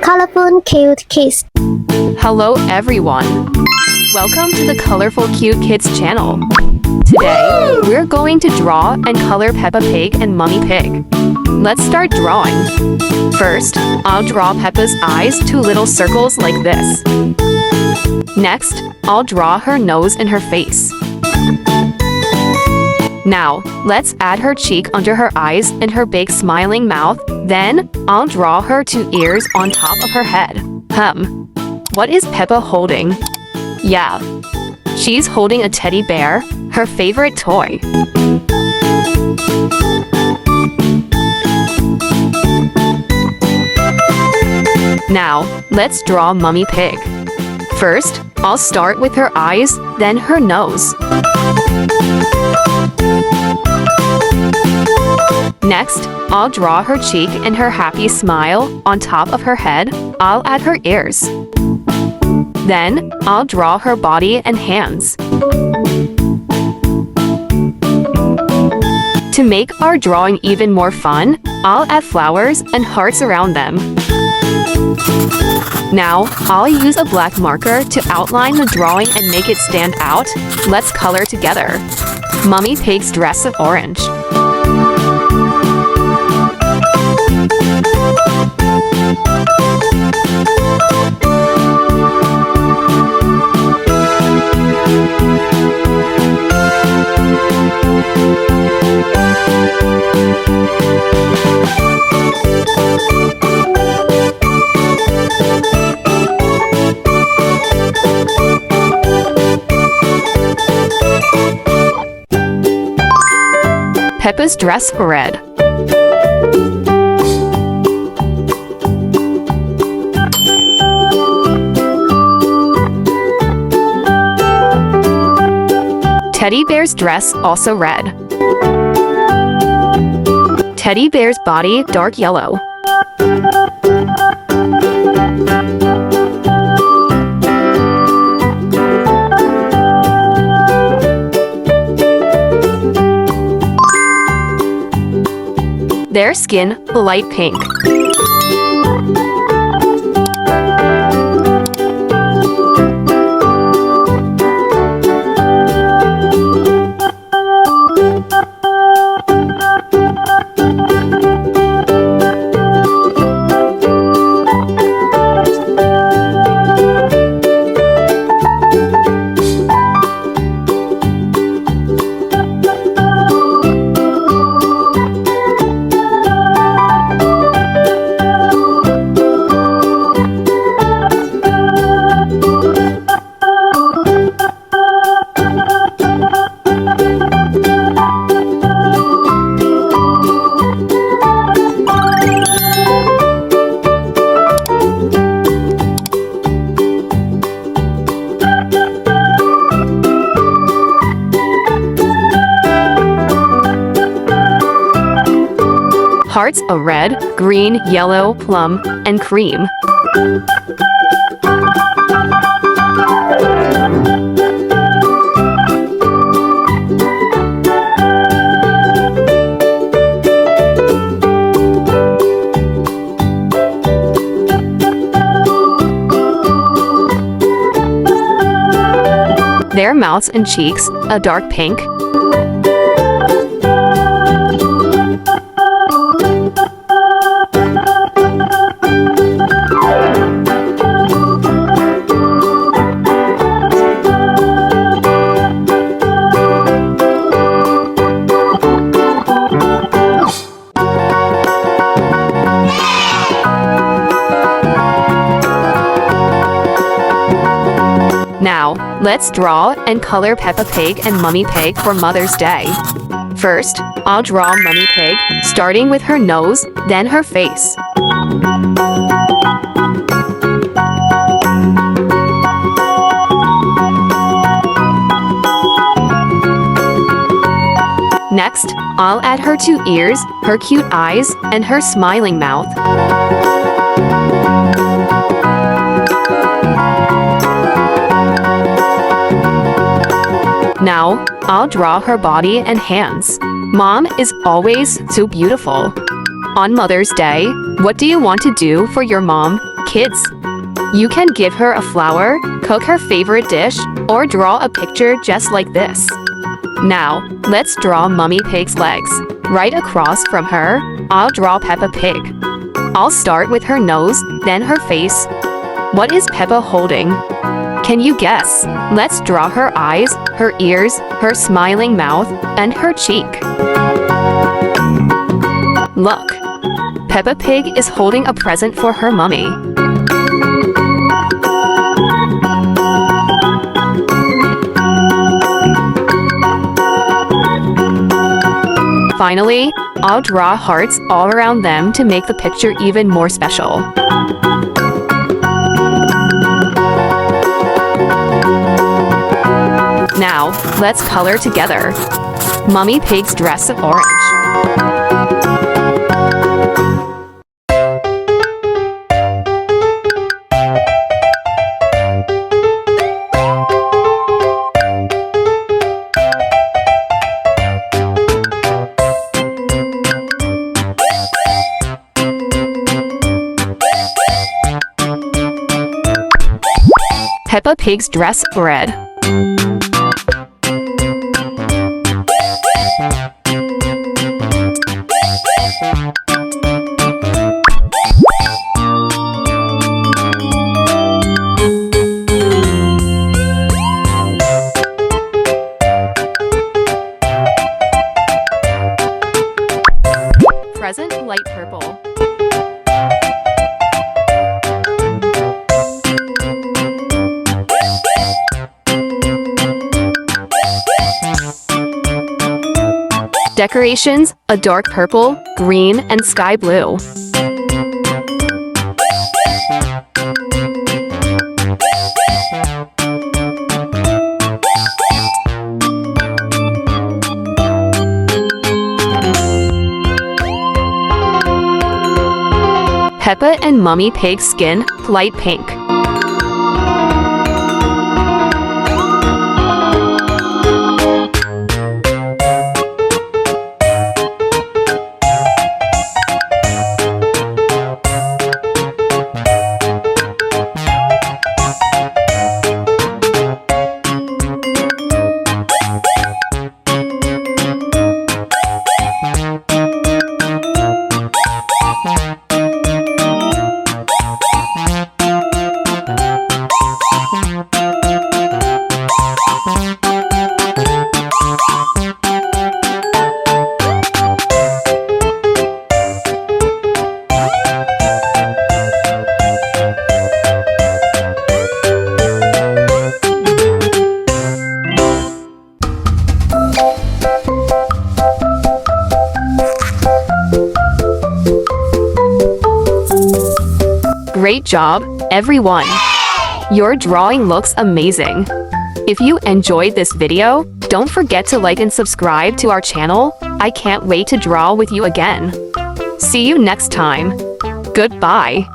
Colorful cute kids. Hello everyone! Welcome to the Colorful Cute Kids channel. Today, we're going to draw and color Peppa Pig and Mummy Pig. Let's start drawing. First, I'll draw Peppa's eyes 2 little circles like this. Next, I'll draw her nose and her face. Now, let's add her cheek under her eyes and her big smiling mouth. Then, I'll draw her 2 ears on top of her head. What is Peppa holding? Yeah, she's holding a teddy bear, her favorite toy. Now, let's draw Mummy Pig. First, I'll start with her eyes, then her nose. Next, I'll draw her cheek and her happy smile on top of her head. I'll add her ears. Then, I'll draw her body and hands. To make our drawing even more fun, I'll add flowers and hearts around them. Now, I'll use a black marker to outline the drawing and make it stand out. Let's color together. Mummy Pig's dress of orange. Peppa's dress red. Teddy Bear's dress also red. Teddy Bear's body dark yellow. Their skin light pink. Hearts are red, green, yellow, plum, and cream. Their mouths and cheeks, a dark pink. Now, let's draw and color Peppa Pig and Mummy Pig for Mother's Day. First, I'll draw Mummy Pig, starting with her nose, then her face. Next, I'll add her 2 ears, her cute eyes, and her smiling mouth. Now, I'll draw her body and hands. Mom is always so beautiful. On Mother's Day, what do you want to do for your mom, kids? You can give her a flower, cook her favorite dish, or draw a picture just like this. Now, let's draw Mummy Pig's legs. Right across from her, I'll draw Peppa Pig. I'll start with her nose, then her face. What is Peppa holding? Can you guess? Let's draw her eyes, her ears, her smiling mouth, and her cheek. Look! Peppa Pig is holding a present for her mummy. Finally, I'll draw hearts all around them to make the picture even more special. Now, let's color together. Mummy Pig's dress of orange. Peppa Pig's dress red. Present light purple. Decorations, a dark purple, green, and sky blue. Peppa and Mummy Pig's skin, light pink. Great job, everyone! Your drawing looks amazing. If you enjoyed this video, don't forget to like and subscribe to our channel. I can't wait to draw with you again. See you next time. Goodbye.